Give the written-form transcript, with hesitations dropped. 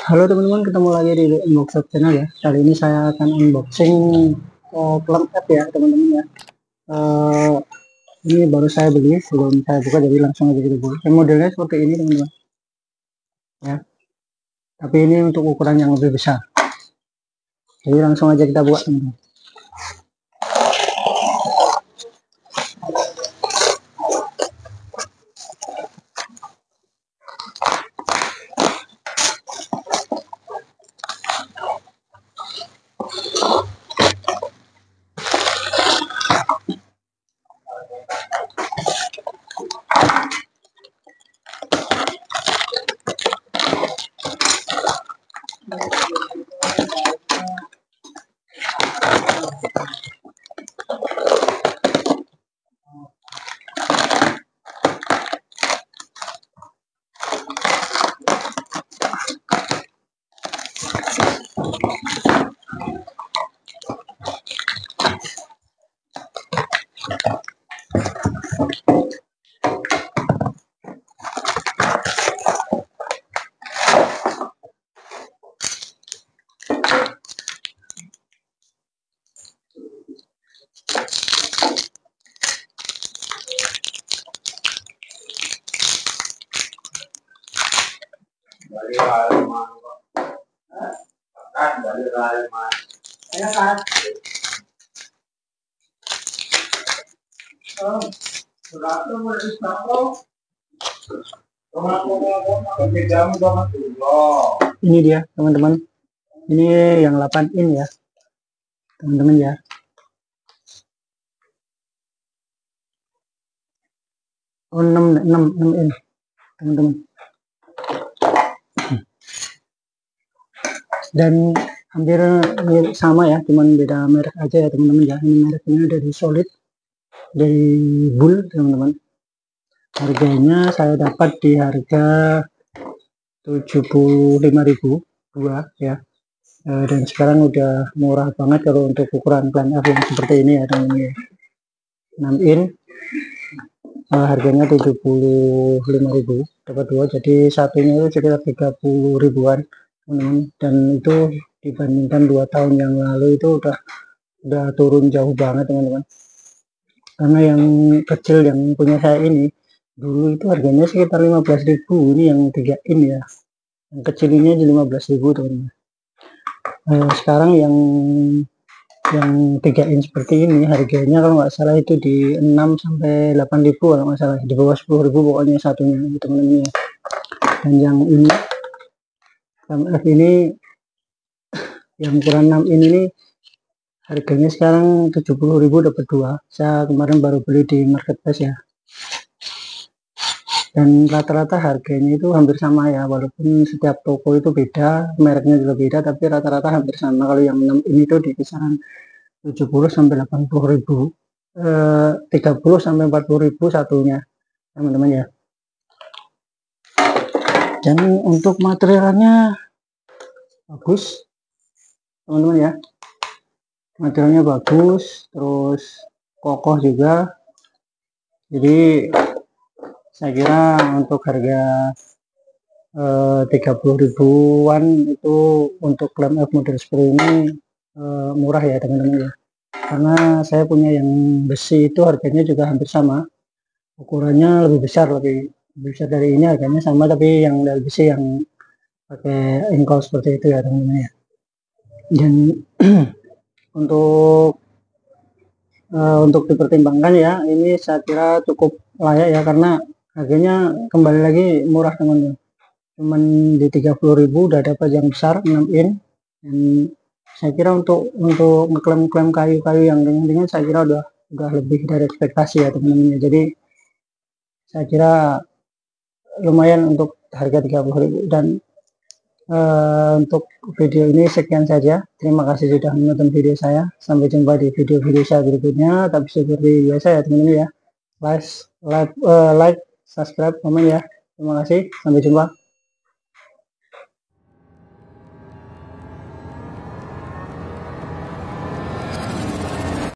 Halo teman-teman, ketemu lagi di Unbox Shop Channel ya. Kali ini saya akan unboxing klem app ya teman-teman ya. Eh, ini baru saya beli, sebelum saya buka jadi langsung aja kita buka. Modelnya seperti ini teman-teman ya. Tapi ini untuk ukuran yang lebih besar. Jadi langsung aja kita buka teman-teman. Ini dia teman-teman, ini yang 8 in ya teman-teman ya. Oh, 6 in teman-teman. Dan hampir sama ya, cuman beda merek aja ya teman-teman ya. Ini mereknya dari Solid, dari Bull teman-teman. Harganya saya dapat di harga 75.000 dua ya. Dan sekarang udah murah banget kalau untuk ukuran plan F yang seperti ini ya teman-teman. 6 in harganya 75.000 dapat dua, jadi satunya itu sekitar 30 ribuan teman-teman. Dan itu dibandingkan 2 tahun yang lalu itu udah turun jauh banget teman-teman, karena yang kecil yang punya saya ini dulu itu harganya sekitar 15.000. Ini yang 3 in ya, yang kecil ini aja 15.000 teman-teman. Sekarang yang 3 in seperti ini harganya kalau nggak salah itu di 6 sampai 8.000 kalau nggak salah, di bawah 10.000 pokoknya satunya teman-teman ya. Dan yang ini MF ini yang ukuran 6 in ini harganya sekarang 70.000 dapat dua. Saya kemarin baru beli di marketplace ya. Dan rata-rata harganya itu hampir sama ya, walaupun setiap toko itu beda, mereknya juga beda, tapi rata-rata hampir sama. Kalau yang 6 ini tuh di kisaran 70 sampai 80.000, 30 sampai 40.000 satunya teman-teman ya. Dan untuk materialnya bagus teman-teman ya, materialnya bagus, terus kokoh juga. Jadi saya kira untuk harga 30 ribuan itu untuk klem F model seperti ini murah ya teman-teman ya. Karena saya punya yang besi itu harganya juga hampir sama, ukurannya lebih besar dari ini, harganya sama, tapi yang dari besi yang pakai engkol seperti itu ya teman-teman ya. Dan untuk dipertimbangkan ya, ini saya kira cukup layak ya, karena harganya kembali lagi murah teman-teman, cuman di 30.000 udah dapat yang besar 6 in. Dan saya kira untuk ngeklaim kayu-kayu yang ringan-ringan saya kira udah lebih dari ekspektasi ya teman-teman. Jadi saya kira lumayan untuk harga 30.000. Dan untuk video ini sekian saja. Terima kasih sudah menonton video saya. Sampai jumpa di video-video saya berikutnya. Tapi seperti biasa ya teman-teman ya, like, subscribe, komen ya. Terima kasih, sampai jumpa.